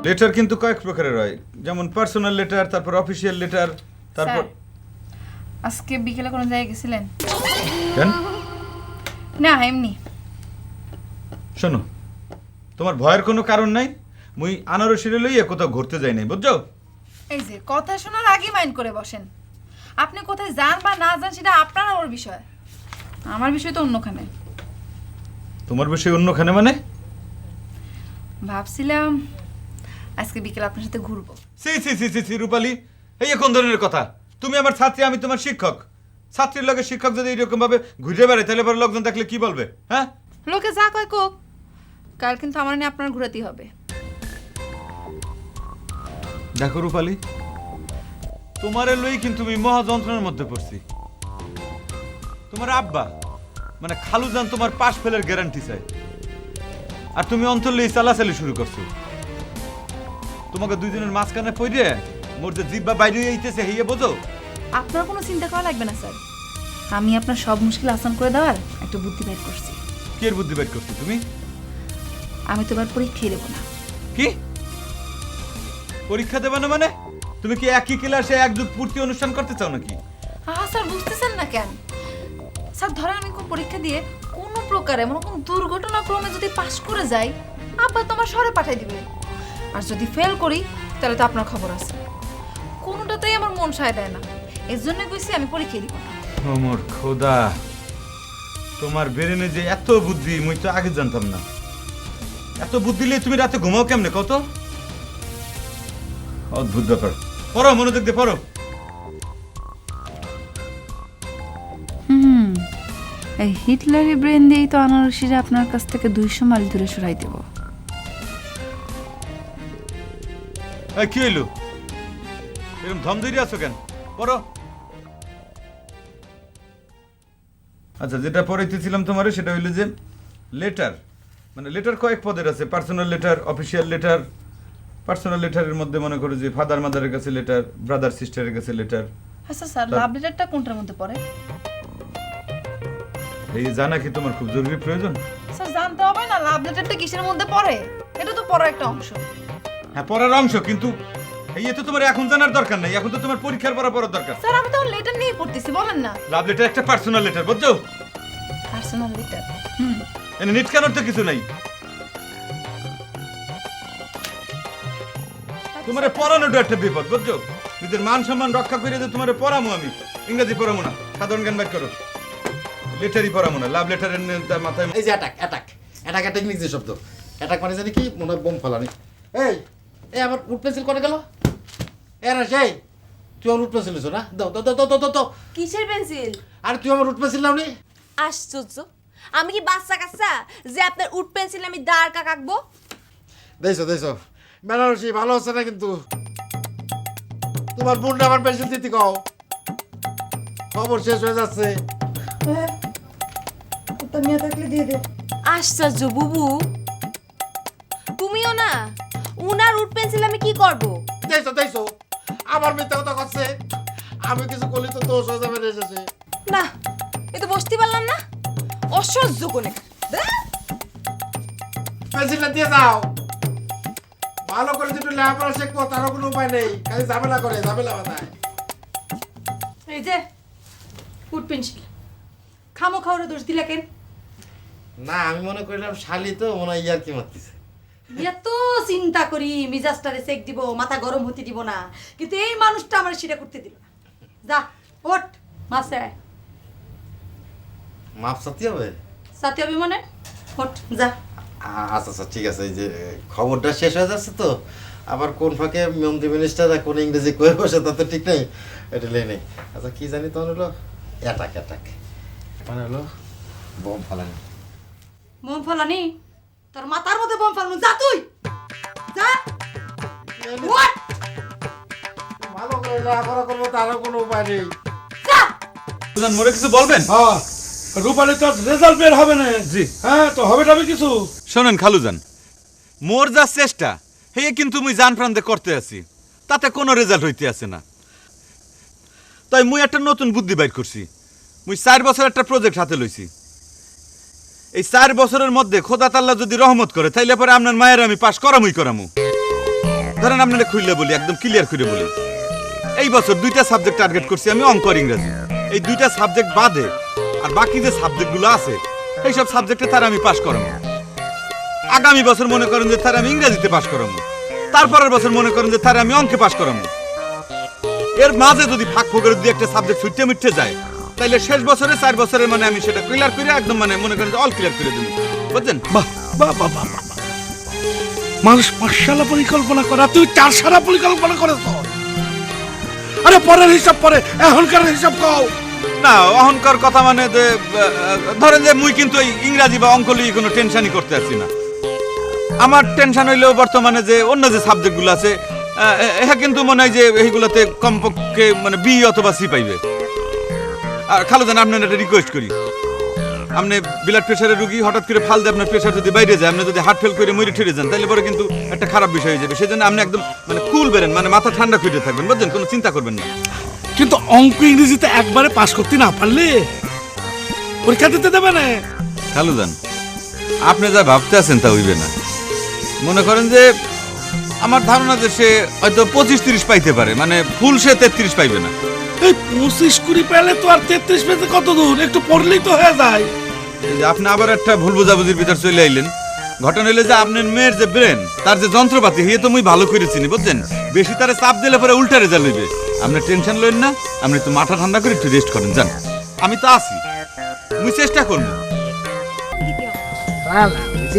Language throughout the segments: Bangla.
লেটার কিন্তু কয়েক প্রকারের হয়, যেমন পার্সোনাল লেটার, তারপর অফিসিয়াল লেটার, তারপর আজকে বিকেলে কোনো জায়গায় গেছিলেন? কেন? না এমনি। শোনো, তোমার ভয়ের কোনো কারণ নাই। মুই আনারসিরে লইয়া কোথাও ঘুরতে যাই নাই, বুঝছো? এই যে কথা শোনার আগে মাইন্ড করে বসেন। আপনি কোথায় যান বা না যান সেটা আপনার ওর বিষয়, আমার বিষয় তো অন্যখানে। তোমার বিষয় অন্যখানে মানে? ভাবছিলাম আজকে বিকেলে আপনার সাথে ঘুরবো। সি সি সি সি সি রূপালী, এই কোন ধরনের কথা? তুমি আমার ছাত্রী, আমি তোমার শিক্ষক। ছাত্রীর লগে শিক্ষক যদি এরকম ভাবে ঘুরে বেড়ায় তাহলে পরে লোকজন দেখলে কি বলবে? হ্যাঁ, লোকে যা কয় কোক, কাল কিন্তু আমার নিয়ে আপনার ঘুরাতেই হবে। দেখো রূপালী, তোমার লই কিন্তু আমি মহা যন্ত্রণার মধ্যে পড়ছি। তোমার আব্বা মানে খালুজান তোমার পাশ ফেলের গ্যারান্টি চাই, আর তুমি অন্তর লই চালাচালি শুরু করছো। তোমাকে দুইজনের মাঝখানে পড়ে মোর যে জিব্বা বাইরে আইতেছে হেয়ে বোঝো। আপনার কোনো চিন্তা করা লাগবে না স্যার, আমি আপনার সব মুশকিল আসান করে দেওয়ার একটা বুদ্ধি বের করছি। কি এর বুদ্ধি বাইর করছো তুমি? আমি তো এবার পরীক্ষায় দেবো না। কি পরীক্ষা দেবে না মানে? তুমি কি একই ক্লাসে এক যুগ পূর্তি অনুষ্ঠান করতে চাও নাকি? স্যার বুঝতেছেন না কেন? স্যার ধরেন আমি কোন পরীক্ষা দিয়ে কোনো প্রকারে মনে কোনো দুর্ঘটনাক্রমে যদি পাশ করে যাই, আব্বা তো আমার শহরে পাঠিয়ে দিবে। আর যদি ফেল করি তাহলে তো আপনার খবর আছে। কোনোটাতেই আমার মন সায় দেয় না, এর জন্য কইছি আমি পরীক্ষা দিব না। ও মোর খোদা, তোমার ব্রেনে যে এত বুদ্ধি মুই তো আগে জানতাম না। এত বুদ্ধি নিয়ে তুমি রাতে ঘুমাও কেমনে কত? অদ্ভুত ব্যাপার। পড়ো, মনোযোগ দিয়ে পড়ো। এই হিটলারি ব্রেন দিয়েই তো আনারসিরা আপনার কাছ থেকে 200 মাইল দূরে সরাই দেব। এই কি হইলো? এরকম ধম ধরে আছো কেন? পড়ো। আচ্ছা, যেটা পড়াইতেছিলাম তোমারে সেটা হইলো যে লেটার, মানে লেটার কয়েক পদের আছে। Personal letter, official letter. Personal লেটারের মধ্যে মনে করো যে ফাদার মাদারের কাছে লেটার, ব্রাদার সিস্টারের কাছে লেটার। আচ্ছা স্যার, লাভ লেটারটা কোনটার মধ্যে পড়ে? এই জানা কি তোমার খুব জরুরি প্রয়োজন? স্যার জানতে হবে না লাভ লেটারটা কিসের মধ্যে পড়ে? এটা তো পড়ার একটা অংশ। হ্যাঁ, পড়ার অংশ, কিন্তু এই তো তোমার এখন জানার দরকার নাই। এখন তো তোমার পরীক্ষার পড়ার দরকার। স্যার আমি তো লেটার নিয়ে পড়তেছি, বলেন না। লাভ লেটার একটা পার্সোনাল লেটার, বুঝছো? Personal letter. এনে নিট কানোর তো কিছু নাই। তোমার পড়ানোটা একটা বিপদ, বুঝছো? নিজের মান সম্মান রক্ষা করে যে তোমার পড়ামো আমি, ইংরেজি পড়ামো না। সাধারণ জ্ঞান বাইর করো। লেটারই পড়ামো না। লাভ লেটারের মাথায় এই যে অ্যাটাক অ্যাটাক অ্যাটাক একটা ইংরেজি শব্দ। অ্যাটাক মানে জানি কি, মনে হয় বোম ফেলানি। এই এই আমার উড পেন্সিল করে গেল। এরা সেই তুই আমার উড পেন্সিল নিছো না? দাও দাও দাও দাও দাও দাও। কিসের পেন্সিল? আরে তুই আমার উড পেন্সিল নাও নি? আশ্চর্য, আমি কি বাচ্চা কাচ্চা যে আপনার উড পেন্সিল আমি দাঁড় কাকাকবো? দেখছো দেখছো বেনারসি ভালো হচ্ছে না কিন্তু। তোমার বোনটা আমার পেন্সিল দিতে কও, খবর শেষ হয়ে যাচ্ছে। আশ্চর্য বুবু, তুমিও না? উনার উড পেন্সিল আমি কি করব? দেখছো দেখছো আমার মিথ্যা কথা করছে। আমি কিছু করলি তো দোষ হয়ে যাবে এসেছে। না, এ তো বসতে পারলাম না। অসহ্য কোনে। পেন্সিলটা দিয়ে দাও। ভালো করে দুটো লেখাপড়া শিখবো, তারও কোনো উপায় নেই। খালি ঝামেলা করে, ঝামেলা বাধায়। এই যে উড পেন্সিল খামো খাওয়ারে দোষ দিলা কেন? না, আমি মনে করলাম শালি তো মনে হয় ইয়ার কি মারতেছে। এত চিন্তা করি মিজাজটারে চেক দিব, মাথা গরম হতে দিব না, কিন্তু এই মানুষটা আমার সেটা করতে দিল না। যা ওঠ মাসে মাপ সাথে হবে? সাথে হবে মানে ওঠ যা। আচ্ছা আচ্ছা ঠিক আছে। এই যে খবরটা শেষ হয়ে যাচ্ছে তো, আবার কোন ফাঁকে মন্ত্রী মিনিস্টার কোন ইংরেজি কয়ে বসে তা তো ঠিক নেই। এটা লে নেই। আচ্ছা কি জানি তখন হলো অ্যাটাক অ্যাটাক মানে হলো বোম ফালানি। বোম ফেলানি? তোর মাথার মধ্যে বোম ফেলানো। যা তুই যা ওঠ ভালো করে লেখাপড়া করবো, তারও কোনো উপায় নেই। যা। মোরে কিছু বলবেন? হ্যাঁ, রূপালী তো রেজাল্ট বের হবে না। জি। হ্যাঁ, তো হবে টাবে কিছু। শোনেন খালুজান, মোর যা চেষ্টা হে কিন্তু মুই জান প্রান্তে করতে আছি, তাতে কোনো রেজাল্ট হইতে আছে না। তাই মুই একটা নতুন বুদ্ধি বাইর করছি। মুই 4 বছর একটা প্রজেক্ট হাতে লইছি। এই 4 বছরের মধ্যে খোদা তাআলা যদি রহমত করে তাইলে পরে আপনার মায়ের আমি পাস করামুই করামু। ধরেন আপনারা খুললে বলি, একদম ক্লিয়ার করে বলি, এই বছর 2টা সাবজেক্ট টার্গেট করছি আমি, অঙ্ক আর ইংরেজি। এই 2টা সাবজেক্ট বাদে আর বাকি যে সাবজেক্টগুলো আছে এই সব সাবজেক্টে তার আমি পাশ করাবো। আগামী বছর মনে করেন যে তার আমি ইংরেজিতে পাশ করাবো, তারপরের বছর মনে করেন যে তার আমি অঙ্কে পাশ করাবো। এর মাঝে যদি ফাঁক ফোকরের 2-1টা সাবজেক্ট ছুটে মিটে যায়, তাইলে শেষ বছরে 4 বছরে মানে আমি সেটা ক্লিয়ার করে একদম মানে মনে করেন যে অল ক্লিয়ার করে দেবো, বুঝছেন? বাহ বাহ বাহ বাহ বাহ। মানুষ 5 সালা পরিকল্পনা করা, তুই 4 সালা পরিকল্পনা করেছ। আরে পরের হিসাব পরে, এখনকার হিসাব কও। না, অহংকার কথা মানে যে ধরেন যে মুই কিন্তু এই ইংরাজি বা অঙ্ক লিয়ে কোনো টেনশনই করতে পারছি না। আমার টেনশন হইলেও বর্তমানে যে অন্য যে সাবজেক্টগুলো আছে হ্যাঁ কিন্তু মনে হয় যে এইগুলোতে কমপক্ষে মানে বি অথবা সি পাইবে। আর খালো জান, আপনার একটা রিকোয়েস্ট করি, আপনি ব্লাড প্রেশারের রুগী, হঠাৎ করে ফাল দিয়ে আপনার প্রেশার যদি বাইরে যায়, আপনি যদি হার্ট ফেল করে মরে ঠেরে যান, তাহলে পরে কিন্তু একটা খারাপ বিষয় হয়ে যাবে। সেজন্য আপনি একদম মানে কুল বেরেন, মানে মাথা ঠান্ডা করে থাকবেন, বুঝছেন? কোনো চিন্তা করবেন না। কিন্তু অঙ্ক ইংরেজিতে একবারে পাস করতে না পারলে পরীক্ষা দিতে দেবে না। খালু জান, আপনি যা ভাবতে আছেন তা হইবে না। মনে করেন যে আমার ধারণা যে সে হয়তো 25-30 পাইতে পারে, মানে ফুল সে 33 পাইবে না। এই 25-20 পেলে তো আর 33 পেতে কত দূর, একটু পড়লেই তো হয়ে যায়। এই যে আপনি আবার একটা ভুল বোঝাবুঝির ভিতর চলে আইলেন। ঘটনা হইলে যে আপনার মেয়ের যে ব্রেন, তার যে যন্ত্রপাতি, হিয়ে তো মুই ভালো করে চিনি, বুঝছেন? বেশি তারে চাপ দিলে পরে উল্টা রেজাল্ট হইবে। আপনি টেনশন লইন না, আপনি তো মাথা ঠান্ডা করে একটু রেস্ট করেন, জান। আমি তো আছি, মুই চেষ্টা করবো।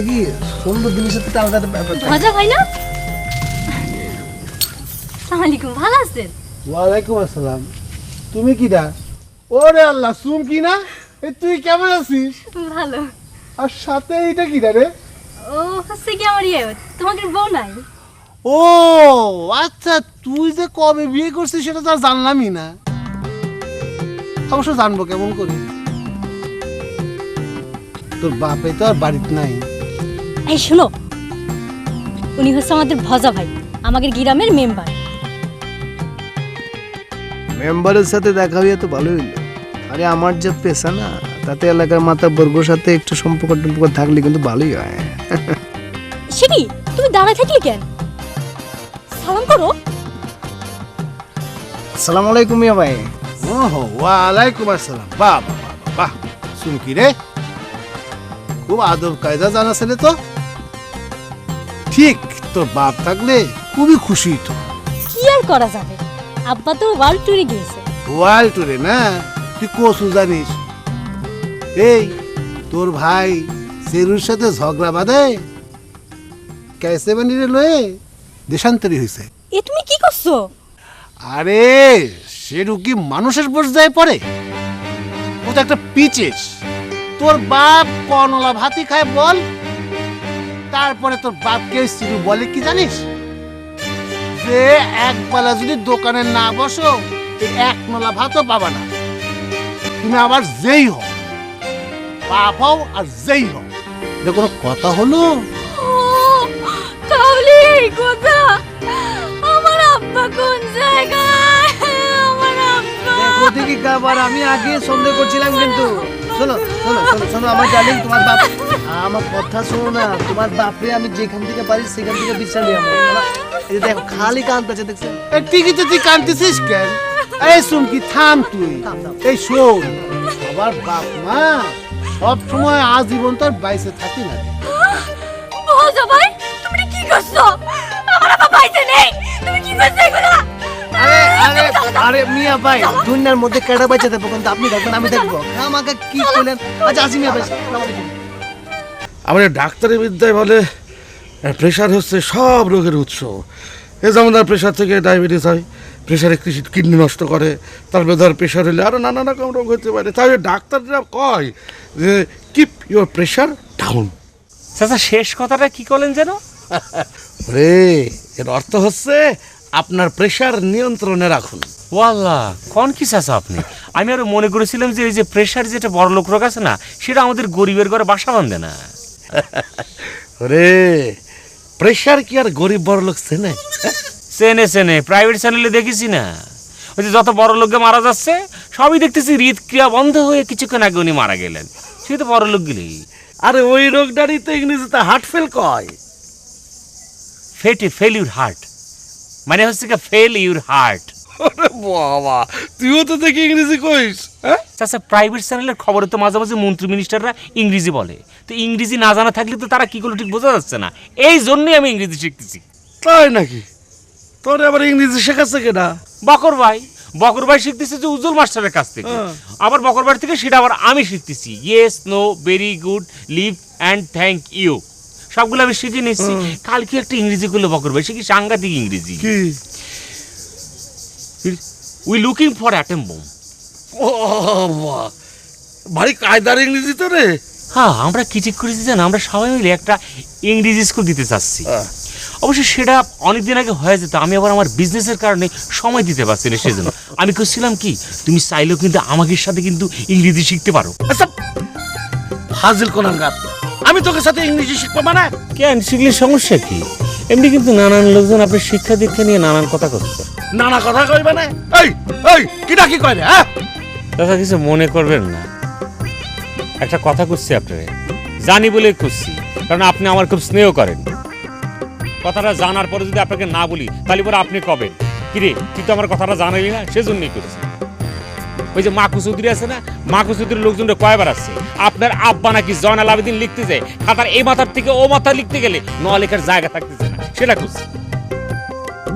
কি সুন্দর জিনিসের তো আলাদা ব্যাপার। মজা হয় না? আসসালামু আলাইকুম, ভালো আছেন? ওয়ালাইকুম আসসালাম। তুমি কি দা? ওরে আল্লাহ, সুম কি না? এই তুই কেমন আছিস? ভালো। আর সাথে এইটা কি রে? ও হচ্ছে কি আমার তোমাকে বউ নাই। ও আচ্ছা, তুই যে কবে বিয়ে করছিস সেটা তো আর জানলামই না। অবশ্য জানবো কেমন করে? তোর বাপে তো আর বাড়িতে নাই। এই শোনো, উনি হচ্ছে আমাদের ভজা ভাই, আমাদের গ্রামের মেম্বার। মেম্বারের সাথে দেখা হইয়া তো ভালোই হইলো। আরে আমার যে পেশা না, তাতে এলাকার মাথা বর্গর সাথে একটু সম্পর্ক থাকলে কিন্তু ভালোই হয়। শিখি, তুমি দাঁড়ায় থাকলে কেন? সালাম করো। আসসালামু আলাইকুম মিয়া ভাই। ওহো, ওয়ালাইকুম আসসালাম। বাহ বাহ বাহ বাহ, সুমকি রে, খুব আদব কায়দা জানা ছেলে তো। ঠিক, তোর বাপ থাকলে খুবই খুশি তো। কি আর করা যাবে, আব্বা তো ওয়ার্ল্ড ট্যুরে গিয়েছে। ওয়ার্ল্ড টুরে না? তুই কসু জানিস? এই তোর ভাই সেরুর সাথে ঝগড়া বাঁধে ক্যাসে বানিয়ে লয়ে দেশান্তরী হয়েছে। এ তুমি কি করছো? আরে সেরু কি মানুষের পর্যায়ে পড়ে? ও তো একটা পিচেস। তোর বাপ কনলা ভাতি খায় বল, তারপরে তোর বাপকে সিরু বলে কি জানিস? যে একবেলা যদি দোকানে না বসো, এই 1 নলা ভাতও পাবা না। তুমি আবার যেই হও, বাপ হও আর যেই হও, এটা কোনো কথা হলো? তাহলে এই কথা, আমার আব্বা কোন জায়গায়? আমার আব্বা দেখি কাবার, আমি আগে সন্দেহ করছিলাম কিন্তু শোনো শোনো শোনো শোনো আমার ডার্লিং, তোমার বাপ, আমার কথা শোনো না। তোমার বাপরে আমি যেখান থেকে পারি সেখান থেকে বিচার নিয়ে আসবো। এই যে দেখো খালি কাঁদতেছে, দেখছেন? ঠিকই তো, তুই কাঁদতেছিস কেন? এই সুমকি থাম তুই। এই শোন, আবার বাপ মা সব সময় আজীবন তোর বাইসে থাকি না। ভজা ভাই, তুমি কি করছো? আমার আব্বা বাইসে নেই, তুমি কি করছো এগুলা? আরে আরে আরে মিয়া ভাই, দুনিয়ার মধ্যে কেডা বাইচে দেবো, কিন্তু আপনি দেখবেন আমি দেখবো। আমাকে কি করলেন? আচ্ছা আসি মিয়া ভাই, আসসালামু আলাইকুম। আমাদের ডাক্তারি বিদ্যায় বলে প্রেশার হচ্ছে সব রোগের উৎস। এ যেমন তার প্রেশার থেকে ডায়াবেটিস হয়, প্রেশারে কিডনি নষ্ট করে, তারপরে ধর প্রেশার হলে আরও নানা রকম রোগ হতে পারে। তাই ডাক্তাররা কয় যে কিপ ইউর প্রেশার ডাউন। চাচা শেষ কথাটা কি করলেন যেন? রে, এর অর্থ হচ্ছে আপনার প্রেশার নিয়ন্ত্রণে রাখুন। ওয়াল্লাহ, কোন কি চাচা আপনি? আমি আরো মনে করেছিলাম যে এই যে প্রেশার যেটা বড় লোক রোগ আছে না, সেটা আমাদের গরিবের ঘরে বাসা বাঁধে না। রে, প্রেশার কি আর গরিব বড় লোক চেনে? চেনে চেনে, প্রাইভেট চ্যানেলে দেখেছি না, ওই যে যত বড় লোককে মারা যাচ্ছে সবই দেখতেছি হৃদক্রিয়া বন্ধ হয়ে কিছুক্ষণ আগে উনি মারা গেলেন। সে তো বড় লোক গেলেই। আরে ওই রোগটারই তো ইংরেজিতে হার্ট ফেল কয়। Failure heart. মানে হচ্ছে কি ফেল ইউর হার্ট। আরে বাবা, তুইও তো দেখি ইংরেজি কইস, হ্যাঁ? আচ্ছা, প্রাইভেট চ্যানেলের খবরে তো মাঝে মাঝে মন্ত্রী মিনিস্টাররা ইংরেজি বলে, তো ইংরেজি না জানা থাকলে তো তারা কি করলো ঠিক বোঝা যাচ্ছে না, এই জন্যই আমি ইংরেজি শিখতেছি। তাই নাকি? তোর আবার ইংরেজি শেখাচ্ছে কেনা? বকর ভাই শিখতেছে যে উজ্জ্বল মাস্টারের কাছ থেকে, আবার বকর ভাই থেকে সেটা আবার আমি শিখতেছি। Yes, no, very good, leave and thank you, সবগুলো আমি শিখে নিচ্ছি। কালকে একটা ইংরেজি করলো বকর ভাই, সে কি সাংঘাতিক ইংরেজি। কি? We looking for atom bomb. ও বাবা, ভারী কায়দার ইংরেজি তো রে। হ্যাঁ, আমরা কি ঠিক করেছি জানো, আমরা সবাই মিলে একটা ইংরেজি স্কুল দিতে চাচ্ছি। অবশ্য সেটা অনেকদিন আগে হয়ে যেত, আমি আবার আমার বিজনেসের কারণে সময় দিতে পারছি না, সেজন্য আমি করছিলাম কি, তুমি চাইলেও কিন্তু আমাকে সাথে কিন্তু ইংরেজি শিখতে পারো। আচ্ছা, ফাজিল কোনাঙ্গার, আমি তোকে সাথে ইংরেজি শিখবো মানে? কেন, শিখলে সমস্যা কি? এমনি কিন্তু নানান লোকজন আপনার শিক্ষা দীক্ষা নিয়ে নানান কথা করছে। নানা কথা কইবে না? এই এই কিটা কি কয় রে, হ্যাঁ? দাদা কিছু মনে করবেন না, একটা কথা করছি আপনারে, জানি বলে করছি, কারণ আপনি আমার খুব স্নেহ করেন। কথাটা জানার পরে যদি আপনাকে না বলি তাহলে পরে আপনি কবেন কিরে তুই তো আমার কথাটা জানালি না, সেজন্যই করছি। ওই যে মাকু চৌধুরী আছে না, মাকু চৌধুরীর লোকজনটা কয়বার আছে, আপনার আব্বা নাকি জয়নাল আবেদিন লিখতে যায়, খাতার এই মাথার থেকে ও মাথা লিখতে গেলে নোয়া লেখার জায়গা থাকতেছে না, সেটা করছি।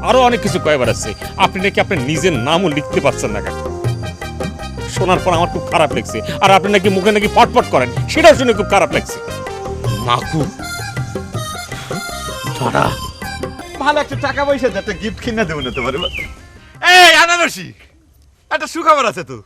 আরো অনেক কিছু কয়বার আছে, আপনি নাকি আপনার নিজের নামও লিখতে পারছেন না। শোনার পর আমার খুব খারাপ লাগছে, আর আপনি নাকি মুখে নাকি ফটফট করেন, সেটাও শুনে খুব খারাপ লাগছে। মাকু ধরা ভালো একটা টাকা পয়সা দিয়ে একটা গিফট কিনে দেবো না তোমার। এই আনারসি, একটা সুখবর আছে তো,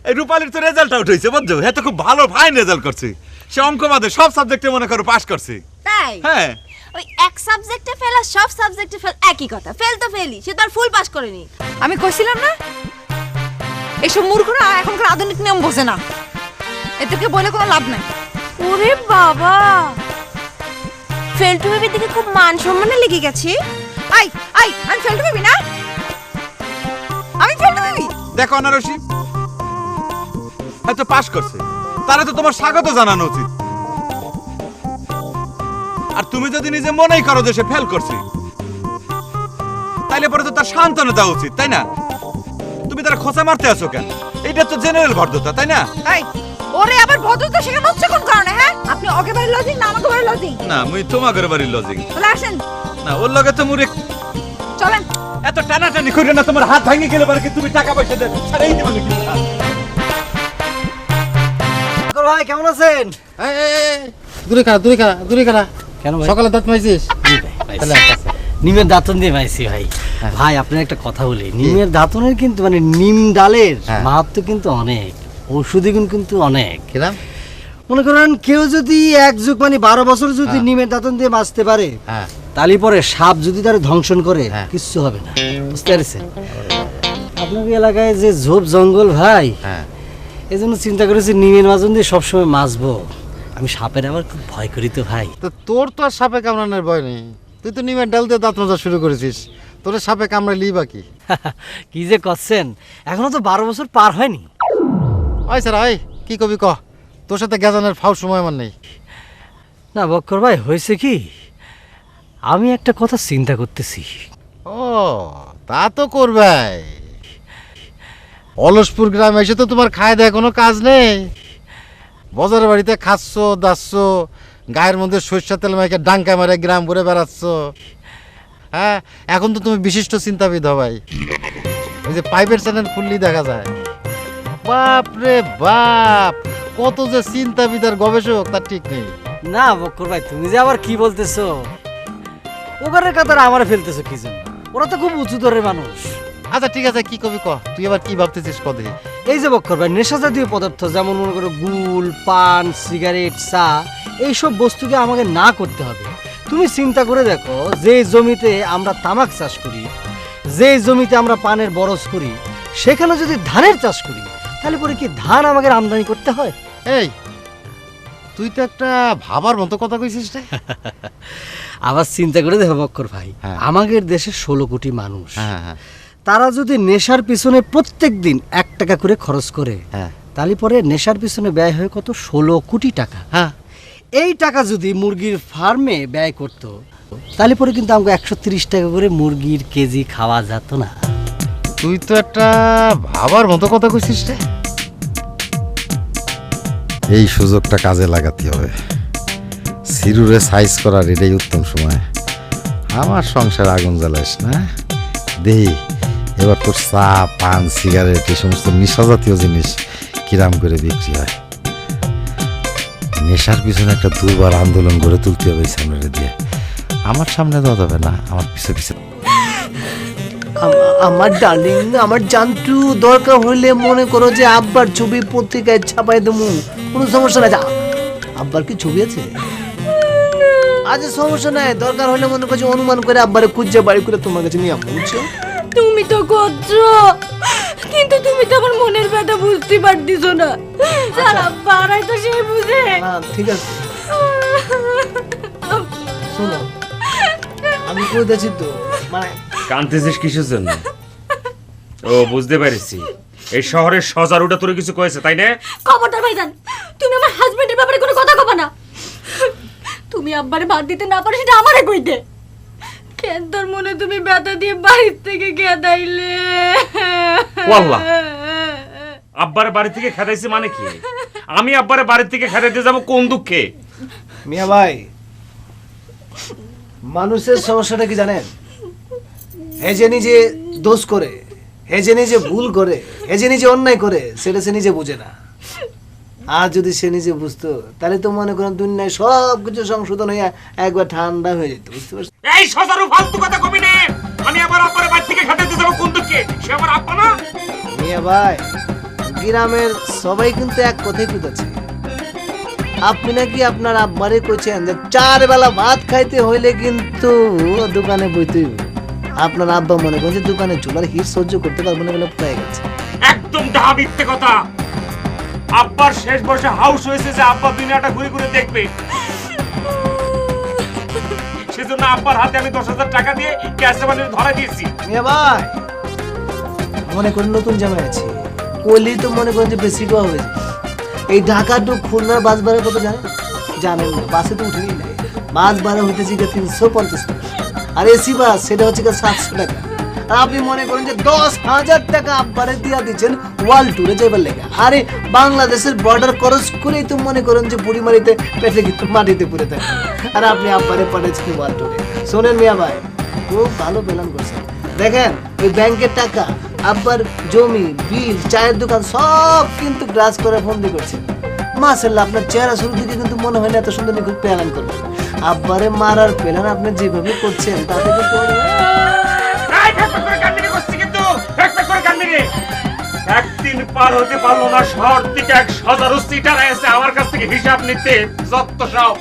এই রূপালীর তো রেজাল্ট আউট হয়েছে বুঝছো, হ্যাঁ তো খুব ভালো ফাইন রেজাল্ট করছে, সে অঙ্ক বাদে সব সাবজেক্টে মনে করো পাস করছে। তাই? হ্যাঁ, ওই এক সাবজেক্টে ফেল আর সব সাবজেক্টে ফেল একই কথা, ফেল তো ফেলই, সে তো আর ফুল পাস করেনি। আমি কইছিলাম না, এইসব মূর্খরা এখনকার আধুনিক নিয়ম বোঝে না, এদেরকে বলে কোনো লাভ নাই। ওরে বাবা, ফেল টু বেবির দিকে খুব মান সম্মানে লেগে গেছে। আই আই আমি ফেল টু বেবি না, আমি ফেল টু বেবি। দেখো আনারসি, হয়তো পাস করছে, তারা তো তোমার স্বাগত জানানো উচিত। আর তুমি যদি নিজে মনেই করো যে সে ফেল করছে, তাইলে পরে তো তার সান্ত্বনা দেওয়া উচিত, তাই না? তুমি তার খোঁচা মারতে আছো কেন? এটা তো জেনারেল ভদ্রতা, তাই না? এই ওরে আবার ভদ্রতা শেখানো হচ্ছে কোন কারণে? হ্যাঁ, আপনি ওকে বাড়ির লজিং না আমাকে বাড়ির লজিং? না, মুই তোমাদের বাড়ির লজিং। চলে আসেন। না, ওর লগে তো মুরে চলেন। এত টানাটানি করে না, তোমার হাত ভাঙে গেলে পারে কি তুমি টাকা পয়সা দেবে ছাড়াই দিবে নাকি? ভাই কেমন আছেন? দূরে খারা কেন ভাই? সকালে দাঁত মাইছিস? নিমের দাঁতন দিয়ে মাইছি ভাই। ভাই আপনার একটা কথা বলি, নিমের দাঁতনের কিন্তু মানে নিম ডালের মাহাত্ম্য কিন্তু অনেক, ঔষধি গুণ কিন্তু অনেক। কিরাম? মনে করেন কেউ যদি এক যুগ মানে 12 বছর যদি নিমের দাঁতন দিয়ে বাঁচতে পারে, তাহলে পরে সাপ যদি তার ধ্বংসন করে কিচ্ছু হবে না, বুঝতে পারছেন? আপনার এলাকায় যে ঝোপ জঙ্গল ভাই, এই জন্য চিন্তা করেছি নিমের মাজন দিয়ে সবসময় মাছবো। আমি সাপের আবার খুব ভয় করি তো ভাই। তো তোর তো আর সাপে কামড়ানোর ভয় নেই, তুই তো নিমের ডাল দিয়ে দাঁত মাজা শুরু করেছিস, তোর সাপে কামড়ালি বাকি। কি যে করছেন, এখনো তো 12 বছর পার হয়নি। ওই স্যার ওই কি কবি ক, তোর সাথে গেজানের ফাও সময় আমার নেই। না বক্কর ভাই, হয়েছে কি, আমি একটা কথা চিন্তা করতেছি। ও তা তো করবাই, অলসপুর গ্রামে এসে তো তোমার খায় দেয় কোনো কাজ নেই, বাজারের বাড়িতে খাচ্ছ দাচ্ছ, গায়ের মধ্যে সরষের তেল মাইকে ডাঙ্কা মারে গ্রাম ঘুরে বেড়াচ্ছ। হ্যাঁ, এখন তো তুমি বিশিষ্ট চিন্তাবিদ হবাই, ওই যে পাইপের চ্যানেল খুললেই দেখা যায়। বাপ রে বাপ, কত যে চিন্তাবিদ আর গবেষক তার ঠিক নেই। না বক্কর ভাই, তুমি যে আবার কি বলতেছো, ওগারের কাতারে আমার ফেলতেছো কি জন্য? ওরা তো খুব উঁচু দরের মানুষ। আচ্ছা ঠিক আছে, কি কবি ক, তুই আবার কি ভাবতেছিস কদে? এই যে বক্কর ভাই, নেশা জাতীয় পদার্থ যেমন মনে করো গুল, পান, সিগারেট, চা, এইসব বস্তুকে আমাকে না করতে হবে। তুমি চিন্তা করে দেখো, যে জমিতে আমরা তামাক চাষ করি, যে জমিতে আমরা পানের বরজ করি, সেখানে যদি ধানের চাষ করি, তাহলে পরে কি ধান আমাকে আমদানি করতে হয়? এই তুই তো একটা ভাবার মতো কথা কইছিস রে। আবার চিন্তা করে দেখো বক্কর ভাই, আমাদের দেশে 16 কোটি মানুষ, তারা যদি নেশার পিছনে প্রত্যেক দিন 1 টাকা করে খরচ করে, তাহলে পরে নেশার পিছনে ব্যয় হয় কত? 16 কোটি টাকা। এই টাকা যদি মুরগির ফার্মে ব্যয় করতো, তাহলে পরে কিন্তু আমাকে 130 টাকা করে মুরগির কেজি খাওয়া যেত না। তুই তো একটা ভাবার মতো কথা কইছিস রে। এই সুযোগটা কাজে লাগাতে হবে। সিরুরে সাইজ করার এটাই উত্তম সময়। আমার সংসার আগুন জ্বালাইস না। দেহি এবার তোর চা, পান, সিগারেট এই সমস্ত নেশা জাতীয় জিনিস কিরাম করে বিক্রি হয়। নেশার পিছনে একটা দুর্বার আন্দোলন গড়ে তুলতে হবে এই সামনে দিয়ে। আমার সামনে দেওয়া যাবে না, আমার পিছে পিছে। আমার ডার্লিং, আমার জানটু, দরকার হইলে মনে করো যে আব্বার ছবি পত্রিকায় ছাপাই দেবো, কোনো সমস্যা নাই। আব্বার কি ছবি আছে? আজ সমস্যা নাই, দরকার হলে মনে করছো অনুমান করে আব্বারে খুঁজে বাড়ি করে তোমার কাছে নিয়ে আসবো, বুঝছো? তুমি তো করছো, কিন্তু তুমি তো আমার মনের ব্যথা বুঝতে পারতিস না। সারা পাড়ায় তো সে বুঝে। ঠিক আছে, শোনো, আমি কই দিয়েছি তো, মানে কাঁদতেছিস কিসের জন্য? ও বুঝতে পেরেছি, এই শহরের সজারুটা তোর কিছু কয়েছে, তাই না? খবরদার ভাইজান, তুমি আমার হাজবেন্ডের ব্যাপারে কোনো কথা কবা না। তুমি আব্বারে ভাত দিতে না পারো সেটা আমারে কইতে। কেন তোর মনে তুমি ব্যথা দিয়ে বাড়ির থেকে খেদাইলে? ওয়াল্লাহ, আব্বারে বাড়ি থেকে খেদাইছি মানে কি? আমি আব্বারে বাড়ি থেকে খেদাইতে যাবো কোন দুঃখে? মিয়া ভাই, মানুষের সমস্যাটা কি জানেন? হে যে নিজে দোষ করে, হে যে নিজে ভুল করে, হে যে নিজে অন্যায় করে, সেটা সে নিজে বুঝে না। আর যদি সে নিজে বুঝতো তাহলে তো মনে করেন দুনিয়ায় সব কিছু সংশোধন হয়ে একবার ঠান্ডা হয়ে যেত, বুঝতে পারছো? এই সজারু ফালতু কথা কবি না। আমি আবার আব্বারে বাড়ি থেকে খেদাইতে যাবো কোন দুঃখে? সে আমার আব্বা না? মিয়া ভাই, গ্রামের সবাই কিন্তু এক কথাই কুতাছে। আপনি নাকি আপনার আব্বারে কইছেন যে 4 বেলা ভাত খাইতে হইলে কিন্তু দোকানে বইতে হইব। আপনার আব্বা মনে করেন যে দোকানে চুলার হিট সহ্য করতে পারবো না বলে পেয়ে গেছে। একদম ডাহা মিথ্যে কথা। আব্বার শেষ বয়সে হাউস হয়েছে যে আব্বা দুনিয়াটা ঘুরে ঘুরে দেখবে, সেজন্য আব্বার হাতে আমি 10,000 টাকা দিয়ে ক্যাশে বানি ধরা দিয়েছি। মিয়া ভাই, মনে করেন নতুন জামাই আছে, কলি তো মনে করেন যে বেশি কম হয়েছে। এই ঢাকা টু খুলনার বাস ভাড়া কত জানেন? জানেন না, বাসে তো উঠেই নাই। বাস ভাড়া হইতেছে 350 টাকা, আর এসি বাস সেটা হচ্ছে 700 টাকা। আর আপনি মনে করেন যে 10,000 টাকা আব্বারে দিয়া দিচ্ছেন ওয়ার্ল্ড ট্যুরে যাইবার লেগে। আরে বাংলাদেশের বর্ডার ক্রস করেই তো মনে করেন যে বুড়িমারিতে পেটে কিন্তু মাটিতে পড়ে থাকে, আর আপনি আব্বারে পাঠাচ্ছেন ওয়ার্ল্ড ট্যুরে। শোনেন মিয়া ভাই, খুব ভালো প্ল্যান করছেন। দেখেন, ওই ব্যাংকের টাকা, আব্বার জমি, বিল, চায়ের দোকান সব কিন্তু গ্রাস করে ফন্দি করছে। মাশাআল্লাহ, আপনার চেহারা শুরু থেকে কিন্তু মনে হয় না এত সুন্দর নিখুঁত প্ল্যান করবেন। আব্বারে মারার প্ল্যান আপনি যেভাবে করছেন তাতে কিন্তু একদিন পার হতে পারলো না, শহর থেকে 1,000 সিটার এসে আমার কাছ থেকে হিসাব নিতে। যত সব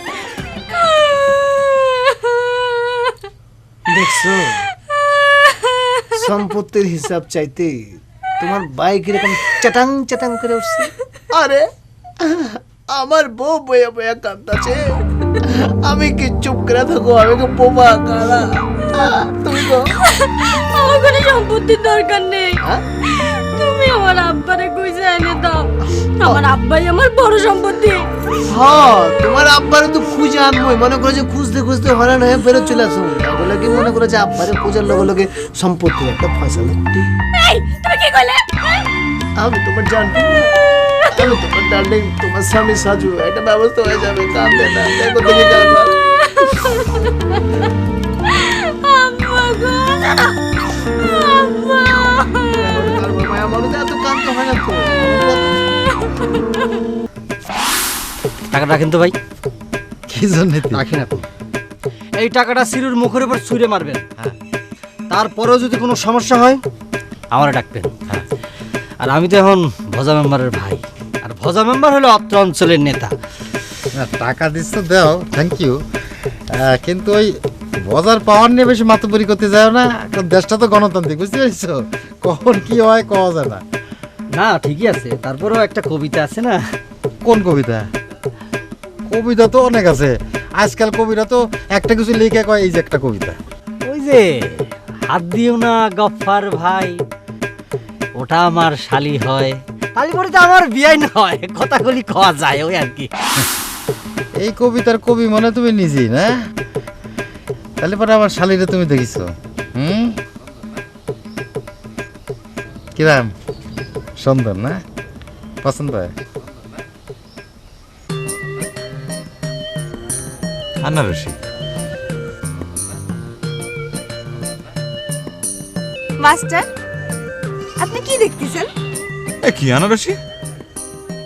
দেখছো, সম্পত্তির হিসাব চাইতে তোমার বাইক এরকম চাটাং চাটাং করে উঠছে। আরে আমার বউ বয়া বয়া কাঁদতাছে, আমি কি চুপ করে থাকো? আমি কি বোবা কারা? তুমি তো আমার কোনো সম্পত্তির দরকার নেই। তুমি আমার আব্বারে কইছে এনে দাও। আমার আব্বাই আমার বড় সম্পত্তি। হ্যাঁ, তোমার আব্বারে তো খুঁজে আনবোই। মনে করে যে খুঁজতে খুঁজতে হরান হয়ে ফেরত চলে আসো। বলে কি মনে করে যে আব্বারে খোঁজার লগে লগে সম্পত্তির একটা ফয়সালা। এই তুমি কি কইলে? আমি তোমার জান, আমি তোমার ডার্লিং, তোমার স্বামী সাজু, একটা ব্যবস্থা হয়ে যাবে। কাঁদে না, দেখো তুমি কাঁদবা। আম্মা গো, আম্মা। মায়া মানুষ এত কাঁদতে হয় না তো। টাকাটা রাখেন তো ভাই। কি জন্য রাখেন আপনি। এই টাকাটা সিরুর মুখের উপর ছুঁড়ে মারবেন। তারপরেও যদি কোনো সমস্যা হয় আমারে ডাকবেন। আর আমি তো এখন ভজা মেম্বারের ভাই, আর ভজা মেম্বার হলো অত্র অঞ্চলের নেতা। টাকা দিচ্ছ দাও, থ্যাংক ইউ, কিন্তু ওই বাজার পাওয়ার নিয়ে বেশি মাতব্বরি করতে যাও না। দেশটা তো গণতান্ত্রিক, বুঝতে পারছো? কখন কি হয় কওয়া যায় না। না ঠিকই আছে, তারপরেও একটা কবিতা আছে না? কোন কবিতা? কবিতা তো অনেক আছে, আজকাল কবিরা তো একটা কিছু লিখে কয় এই যে একটা কবিতা। ওই যে হাত দিও না গফফার ভাই, ওটা আমার শালি হয়, তাহলে পরে তো আমার বিয়াই নয়, কথাগুলি খাওয়া যায় ওই আর কি। এই কবিতার কবি মনে তুমি নিজেই না? তাহলে পরে আমার শালিরে তুমি দেখিছো? কিরাম সুন্দর না? পছন্দ হয়? আনারসি। মাস্টার আপনি কি দেখতেছেন? এ কি আনারসি?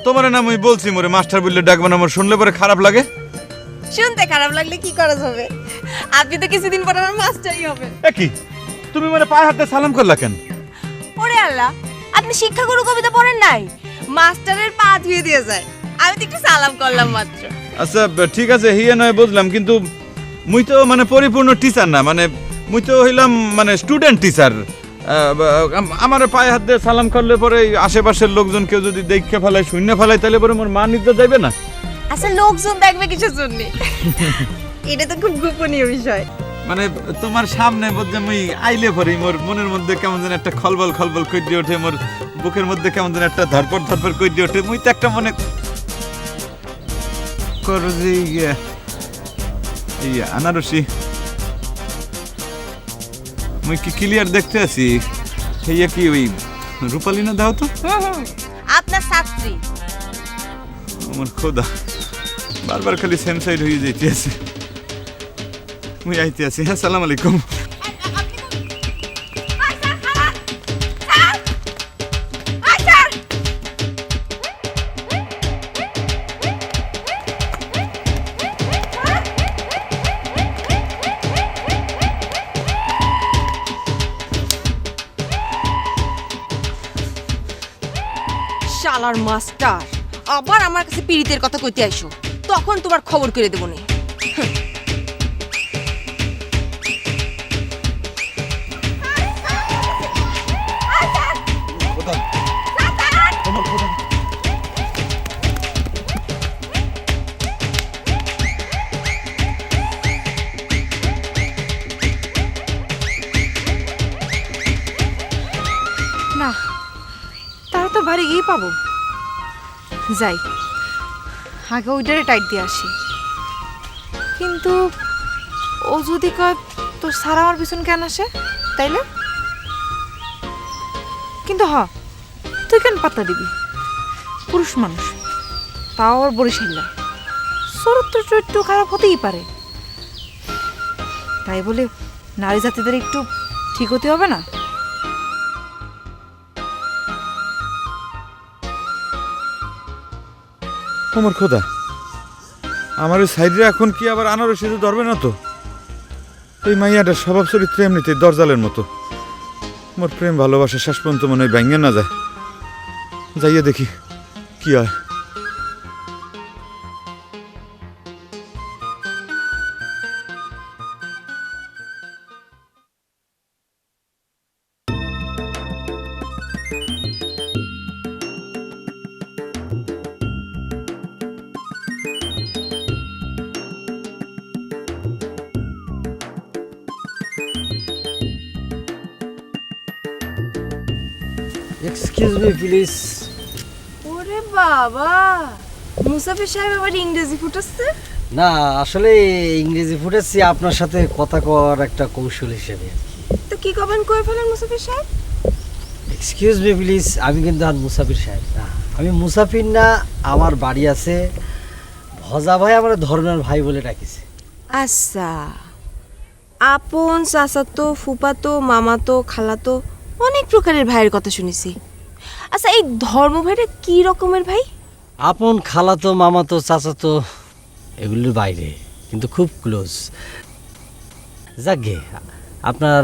তোমার নাম আমি বলছি মোরে মাস্টার বললে ডাকবো না, আমার শুনলে পরে খারাপ লাগে। শুনতে খারাপ লাগলে কি করা যাবে, আপনি তো কিছুদিন পর আমার মাস্টারই হবে। এ কি তুমি মানে পায়ে হাতে সালাম করলা কেন? ওরে আল্লাহ, আপনি শিক্ষাগুরু কবিতা পড়েন নাই? মাস্টারের পা ধুয়ে দিয়ে যায়, আমি তো একটু সালাম করলাম মাত্র। আচ্ছা ঠিক আছে, হিয়ে নয় বুঝলাম, কিন্তু মুই তো মানে পরিপূর্ণ টিচার না, মানে মুই তো হইলাম মানে স্টুডেন্ট টিচার। আমার পায়ে হাত দিয়ে সালাম করলে পরে আশেপাশের লোকজন কেউ যদি দেখে ফেলায় শূন্য ফেলায় তাহলে পরে মোর মান নিতে যাইবে না? আচ্ছা লোকজন দেখবে কিছু শুননি, এটা তো খুব গোপনীয় বিষয়। মানে তোমার সামনে বুঝলে মুই আইলে পরে মোর মনের মধ্যে কেমন যেন একটা খলবল খলবল কইরে ওঠে, মোর বুকের মধ্যে কেমন যেন একটা ধরপড় ধরপড় কইরে ওঠে। মুই তো একটা মনে করো যে এই আনারসি মুই কি ক্লিয়ার দেখতে আছি? হেইয়া কি ওই রূপালী না দাও তো? আপনার ছাত্রী। আমার খোদা, বারবার খালি সেম সাইড হয়ে যাইতে আছে। মুই আইতে আছি। আসসালামু আলাইকুম। শালার মাস্টার আবার আমার কাছে পীড়িতের কথা কইতে আইসো, তখন তোমার খবর করে দেবো না। না, তারা তো বাড়ি গিয়ে পাবো। যাই আগে ওইটারে টাইট দিয়ে আসি। কিন্তু ও যদি কয় তোর সারা আমার পিছন কেন আসে তাইলে? কিন্তু তুই কেন পাত্তা দিবি? পুরুষ মানুষ, তাও আবার বরিশাল্লা, চরিত্র একটু খারাপ হতেই পারে। তাই বলে নারী জাতিদের একটু ঠিক হতে হবে না? আমার খোদা, আমার ওই সাইডে এখন কি আবার আনারসিতে ধরবে না তো? এই মাইয়াটার স্বভাব চরিত্র এমনিতেই দরজালের মতো। মোর প্রেম ভালোবাসা শেষ পর্যন্ত মনে হয় ভাঙিয়ে না যায়। যাইয়ে দেখি কি হয়। Excuse me please. ওরে বাবা, মুসাফির সাহেব আবার ইংরেজি ফুটাচ্ছে। না আসলে ইংরেজি ফুটেছি আপনার সাথে কথা কর একটা কৌশল হিসেবে। তো কি কবেন কই ফেলেন মুসাফির সাহেব? এক্সকিউজ মি প্লিজ, আমি কিন্তু আর মুসাফির সাহেব না, আমি মুসাফির না। আমার বাড়ি আছে, ভজা ভাই আমার ধর্মের ভাই বলে ডাকিছে। আচ্ছা, আপন চাচাতো ফুপাতো মামাতো খালাতো অনেক প্রকারের ভাইয়ের কথা শুনেছি। আচ্ছা এই ধর্ম ভাইটা কি রকমের ভাই? আপন খালাতো মামাতো চাচাতো এগুলোর বাইরে, কিন্তু খুব ক্লোজ। যাকগে, আপনার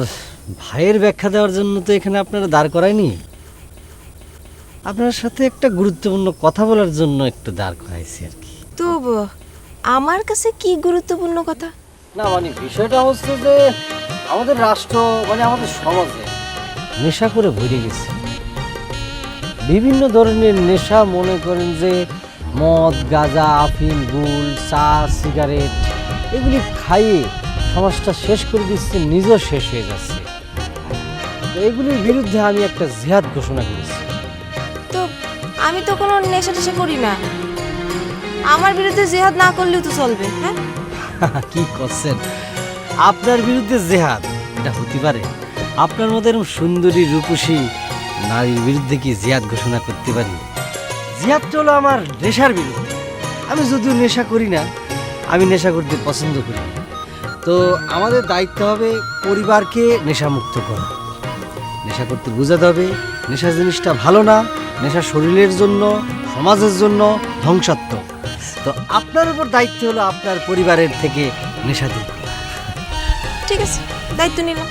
ভাইয়ের ব্যাখ্যা দেওয়ার জন্য তো এখানে আপনারা দাঁড় করায়নি, আপনার সাথে একটা গুরুত্বপূর্ণ কথা বলার জন্য একটু দাঁড় করাইছি আর কি। তো আমার কাছে কি গুরুত্বপূর্ণ কথা? না মানে বিষয়টা হচ্ছে যে আমাদের রাষ্ট্র মানে আমাদের সমাজে নেশা করে ভরে গেছে। বিভিন্ন ধরনের নেশা, মনে করেন যে মদ, গাঁজা, আফিম, গুল, চা, সিগারেট, এগুলি খাইয়ে সমাজটা শেষ করে দিচ্ছে, নিজেও শেষ হয়ে যাচ্ছে। এগুলির বিরুদ্ধে আমি একটা জিহাদ ঘোষণা করেছি। তো আমি তো কোনো নেশা টেশা করি না, আমার বিরুদ্ধে জিহাদ না করলেও তো চলবে। হ্যাঁ কি করছেন? আপনার বিরুদ্ধে জেহাদ এটা হতে পারে? আপনার মতো এরকম সুন্দরী রূপসী নারীর বিরুদ্ধে কি জিহাদ ঘোষণা করতে পারি? জিহাদটা হলো আমার নেশার বিরুদ্ধে। আমি যদিও নেশা করি না, আমি নেশা করতে পছন্দ করি না। তো আমাদের দায়িত্ব হবে পরিবারকে নেশামুক্ত করা। নেশা করতে বোঝাতে হবে নেশা জিনিসটা ভালো না, নেশা শরীরের জন্য, সমাজের জন্য ধ্বংসাত্মক। তো আপনার উপর দায়িত্ব হলো আপনার পরিবারের থেকে নেশা দূর করা। ঠিক আছে, দায়িত্ব নিলাম।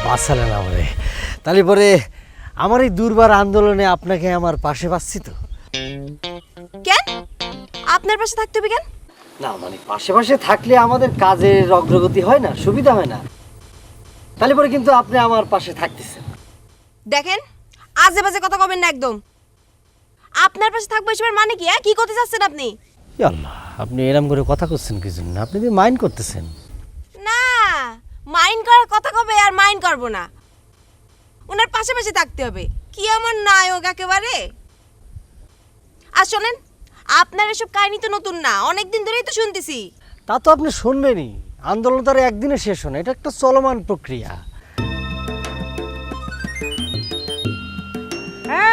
বাঁচালেন আমারে। তাহলে পরে আমার এই দুর্বার আন্দোলনে আপনাকে আমার পাশে পাচ্ছি তো? কেন আপনার পাশে থাকতে হবে কেন? না মানে পাশে পাশে থাকলে আমাদের কাজের অগ্রগতি হয় না, সুবিধা হয় না। তাহলে পরে কিন্তু আপনি আমার পাশে থাকতেছেন। দেখেন, আজে বাজে কথা কবেন না একদম। আপনার পাশে থাকবো এসবের মানে কি? কি করতে চাচ্ছেন আপনি? ইয়া আল্লাহ, আপনি এরম করে কথা করছেন কি জন্য? আপনি কি মাইন্ড করতেছেন? না, মাইন্ড করার কথা কবে আর মাইন্ড করবো না। ওনার পাশাপাশি থাকতে হবে। কি আমার নায়ক একেবারে। আর শোনেন, আপনার এসব কাহিনী তো নতুন না, অনেকদিন ধরেই তো শুনতেছি। তা তো আপনি শুনবেনই। আন্দোলন তার একদিনে শেষ হয় না, এটা একটা চলমান প্রক্রিয়া।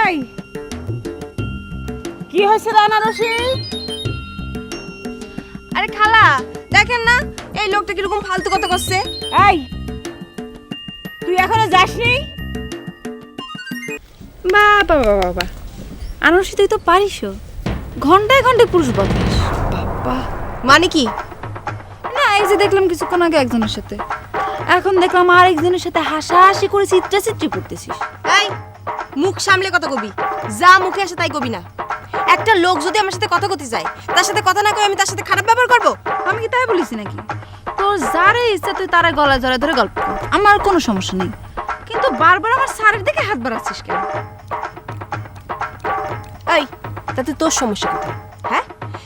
এই কি হয়েছে রানারসি? আরে খালা, দেখেন না এই লোকটা কিরকম ফালতু কথা করছে। এই তুই এখনো যাসনি? বাবা বাবা বাবা, আনারসি তুই তো পারিসও, ঘন্টায় ঘন্টায় পুরুষ বদমাস। বাবা, মানে কি? না এই যে দেখলাম কিছুক্ষণ আগে একজনের সাথে, এখন দেখলাম আর একজনের সাথে হাসাহাসি করে চিত্রাচিত্রি করতেছিস। এই মুখ সামলে কথা কবি, যা মুখে আসে তাই কবি না। একটা লোক যদি আমার সাথে কথা কইতে যায়, তার সাথে কথা না কই আমি তার সাথে খারাপ ব্যবহার করব? আমি কি তাই বলিস নাকি? তোর যারে ইচ্ছা তুই তারা গলা ধরে ধরে গল্প কর, আমার কোনো সমস্যা নেই। কিন্তু বারবার আমার স্যারের দিকে হাত বাড়াচ্ছিস কেন? এই তাতে তোর সমস্যা কোথায়? হ্যাঁ,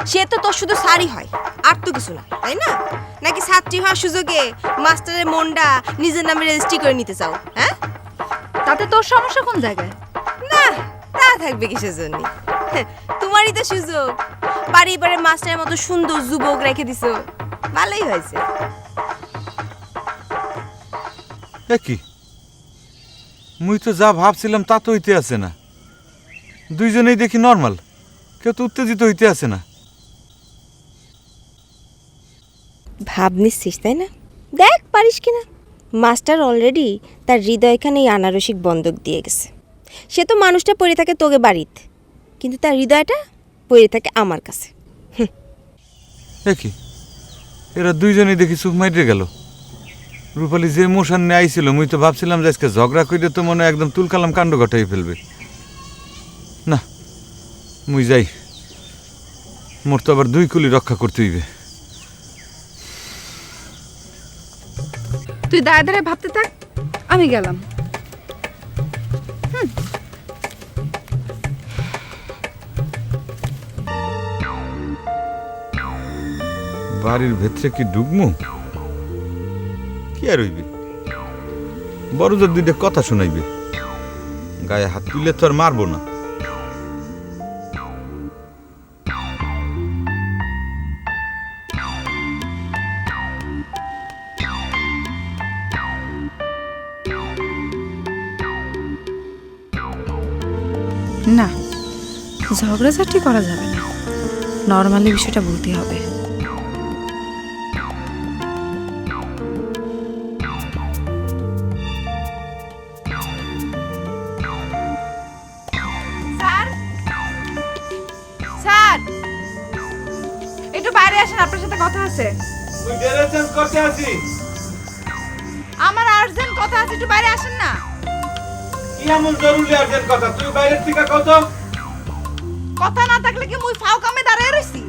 সে তো তোর শুধু সারি হয়, আর তো কিছু না, তাই না? নাকি ছাত্রী হওয়ার সুযোগে মাস্টারের মনটা নিজের নামে রেজিস্ট্রি করে নিতে চাও? হ্যাঁ, তাতে তোর সমস্যা কোন জায়গায়? না তা থাকবে কিসের জন্য? তোমারই তো সুযোগ, বাড়ি বাড়ি মাস্টারের মতো সুন্দর যুবক রেখে দিছো, ভালোই হয়েছে। কি মুই তো যা ভাবছিলাম তা তো হইতে আছে না। দুইজনেই দেখি নর্মাল, কেউ তো উত্তেজিত হইতে আছে না। ভাব নিচ্ছিস তাই না? দেখ পারিস কিনা। মাস্টার অলরেডি তার হৃদয়খানে এই আনারসিক বন্ধক দিয়ে গেছে। সে তো মানুষটা পড়ে থাকে তোকে বাড়িতে, কিন্তু তার হৃদয়টা পড়ে থাকে আমার কাছে। কি এরা দুইজনেই দেখি চুপ মাইরে গেল। রূপালী যে মোশন নিয়ে আইছিল, মুই তো ভাবছিলাম যে আজকে ঝগড়া করে তো মনে হয় একদম তুলকালাম কাণ্ড ঘটাই ফেলবে। না, মুই যাই, মোর তো আবার দুই কুলি রক্ষা করতে হইবে। তুই দাঁড়ে দাঁড়ে ভাবতে থাক, আমি গেলাম। বাড়ির ভেতরে কি ঢুকমু? কি আর হইবে, বড়দের দুইটা কথা শোনাইবে, গায়ে হাত তুলে তো আর মারবো না। না, ঝগড়াঝাটি করা যাবে না, নর্মালি বিষয়টা বলতে হবে। স্যার, স্যার একটু বাইরে আসেন, আপনার সাথে কথা আছে। আমার আর্জেন্ট কথা আছে, একটু বাইরে আসেন না। কথা না থাকলে কি মুই ফাও কামে দাঁড়ায় রইছি?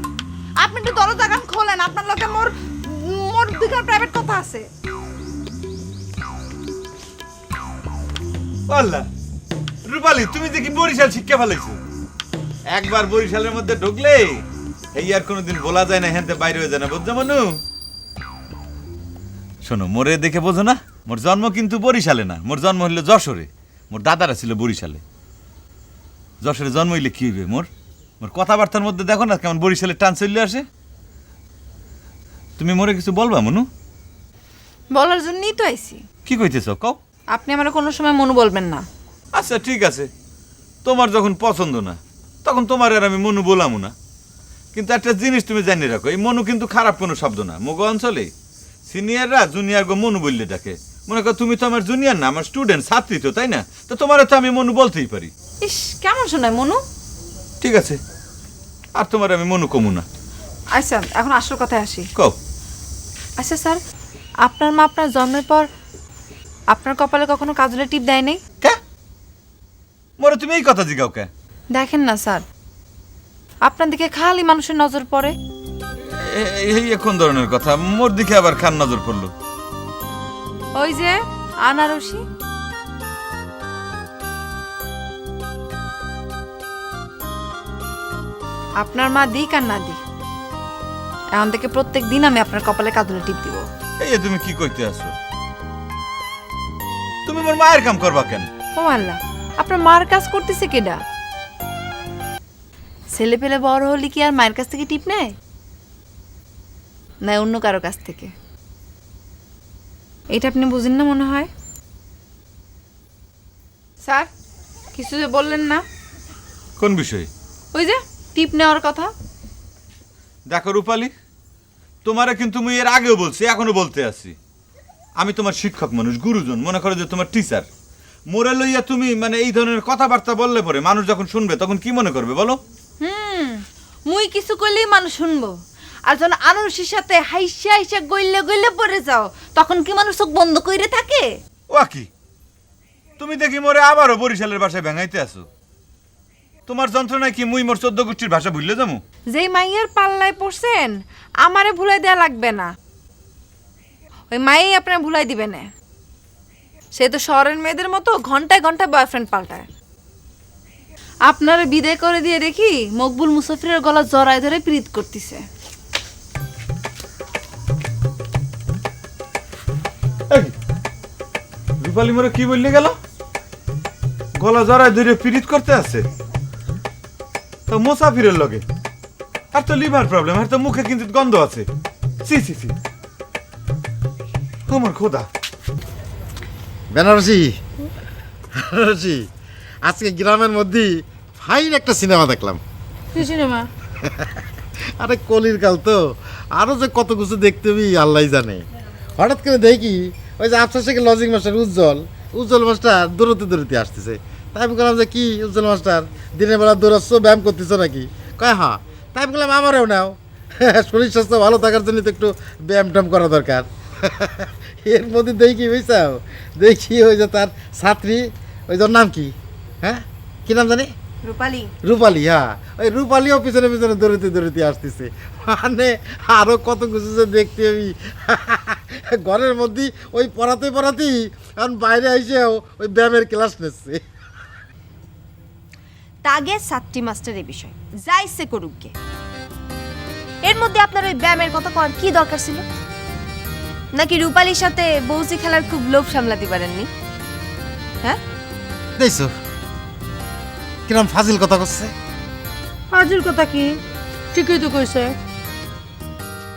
আপনি একটু দরজা কান খোলেন, আপনার লগে মোর মোর দুইটা প্রাইভেট কথা আছে। আল্লাহ, রূপালী তুমি দেখি বরিশাল শিক্ষা ফেলাইছো। একবার বরিশালের মধ্যে ঢুকলে এই আর কোনোদিন বলা যায় না, হেনতে বাইরে হয়ে যায় না, বুঝছো মনু? শোনো, মোরে দেখে বোঝো না, মোর জন্ম কিন্তু বরিশালে না, মোর জন্ম হইলো যশোরে। মোর দাদারা ছিল বরিশালে। যশোরে জন্ম হইলে কি হইবে মোর? মোর কথাবার্তার মধ্যে দেখো না কেমন বরিশালের টান চলে আসে। তুমি মোরে কিছু বলবা মনু? বলার জন্যই তো আইছি। কি কইতেছ কও? আপনি আমার কোনো সময় মনু বলবেন না। আচ্ছা ঠিক আছে, তোমার যখন পছন্দ না তখন তোমার আর আমি মনু বলামু না। কিন্তু একটা জিনিস তুমি জানিয়ে রাখো, এই মনু কিন্তু খারাপ কোনো শব্দ না। মুগ অঞ্চলে সিনিয়ররা জুনিয়র গো মনু বললে ডাকে। মনে করো তুমি তো আমার জুনিয়র না, আমার স্টুডেন্ট, ছাত্রী তো, তাই না? তো তোমার তো আমি মনু বলতেই পারি। ইস, কেমন শোনায় মনু? ঠিক আছে, আর তোমার আমি মনু কমু না। আচ্ছা, এখন আসল কথায় আসি। কও। আচ্ছা স্যার, আপনার মা আপনার জন্মের পর আপনার কপালে কখনো কাজলের টিপ দেয় নাই? কে মোরে তুমি এই কথা জিগাও কে? দেখেন না স্যার, আপনার দিকে খালি মানুষের নজর পড়ে। এই কোন ধরনের কথা? মোর দিকে আবার খান নজর পড়লো? ওই যে আনারসি, আপনার মা দিক আর না দিক, এখন থেকে প্রত্যেক দিন আমি আপনার কপালে কাজলের টিপ দিব। এই তুমি কি কইতে আসো? তুমি মোর মায়ের কাম করবা কেন? ও আল্লাহ, আপনার মার কাজ করতেছে কেডা? ছেলে পেলে বড় হলে কি আর মায়ের কাছ থেকে টিপ নেয়, না অন্য কারো কাছ থেকে? এটা আপনি বুঝেন না মনে হয়। স্যার, কিছু যে বললেন না? কোন বিষয়ে? ওই যে টিপ নেওয়ার কথা। দেখো রূপালী, তোমারে কিন্তু আমি এর আগেও বলছি, এখনো বলতে আছি, আমি তোমার শিক্ষক মানুষ, গুরুজন, মনে করো যে তোমার টিচার। মোরে লইয়া তুমি মানে এই ধরনের কথাবার্তা বললে পরে মানুষ যখন শুনবে তখন কি মনে করবে বলো? মুই কিছু কইলেই মানুষ শুনবো, আর যখন আনারসির সাথে হাইসা হাইসা গইলে গইলে পড়ে যাও, তখন কি মানুষ চোখ বন্ধ কইরে থাকে? ও কি তুমি দেখি মোরে আবারও বরিশালের ভাষায় ভেঙাইতে আসো। তোমার যন্ত্রণায় কি মুই মোর 14 গোষ্ঠীর ভাষা ভুললে যাবো? যেই মাইয়ের পাল্লায় পড়ছেন আমারে ভুলাই দেয়া লাগবে না, ওই মাই আপনার ভুলাই দিবে না। সে তো শহরের মেয়েদের মতো ঘন্টায় ঘন্টায় বয়ফ্রেন্ড পাল্টায়। আপনারা বিদায় করে দিয়ে দেখি মকবুল মুসাফিরের গলা জড়ায় ধরে প্রীত করতেছে। রূপালী মোরে কি বললে গেল? গলা জড়ায় ধরে পীড়িত করতে আছে? তো মুসাফিরের লগে, আর তো লিভার প্রবলেম, আর তো মুখে কিন্তু গন্ধ আছে। সি সি সি, আমার খোদা। বেনারসি, বেনারসি, আজকে গ্রামের মধ্যে ফাইন একটা সিনেমা দেখলাম। কি সিনেমা? আরে কলির কাল তো, আরো যে কত কিছু দেখতে হবে আল্লাহ জানে। হঠাৎ করে দেখি ওই যে আফসার শেখের লজিং মাস্টার উজ্জ্বল মাস্টার দৌড়তে আসতেছে। তাই আমি বললাম যে কি উজ্জ্বল মাস্টার, দিনের বেলা দৌড়াচ্ছ, ব্যায়াম করতেছ নাকি? কয় হ্যাঁ। তাই আমি বললাম আমারও নাও, শরীর স্বাস্থ্য ভালো থাকার জন্য তো একটু ব্যায়াম ট্যাম করা দরকার। এর মধ্যে দেখি বুঝছাও, দেখি ওই যে তার ছাত্রী, ওই যার নাম কি, হ্যাঁ কি নাম জানি? রূপালী। রূপালী, হ্যাঁ, ওই রূপালীও পিছনে পিছনে দৌড়তে আসতেছে। মানে আরো কত কিছু যে দেখতে আমি ঘরের মধ্যে ওই পড়াতেই এখন বাইরে এসেও ওই ব্যায়ামের ক্লাস নিচ্ছে। তাগে ছাত্রী মাস্টারের বিষয় যা ইচ্ছে করুক গে, এর মধ্যে আপনার ওই ব্যায়ামের কথা কর কি দরকার ছিল? নাকি রূপালীর সাথে বৌজি খেলার খুব লোভ সামলাতে পারেননি? হ্যাঁ দেখছো কিরম ফাজিল কথা করছে? ফাজিল কথা কি, ঠিকই তো কইছে।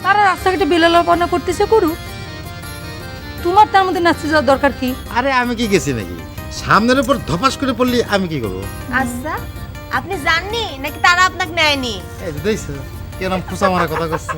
তারা রাস্তাঘাটে বেলালাপনা করতেছে করু, তোমার তার মধ্যে নাচতে যাওয়ার দরকার কি? আরে আমি কি গেছি নাকি? সামনের উপর ধপাস করে পড়লি আমি কি করবো? আচ্ছা, আপনি জাননি নাকি তারা আপনাকে নেয়নি? এই যে দেখছো কিরম খুশা মারা কথা করছে।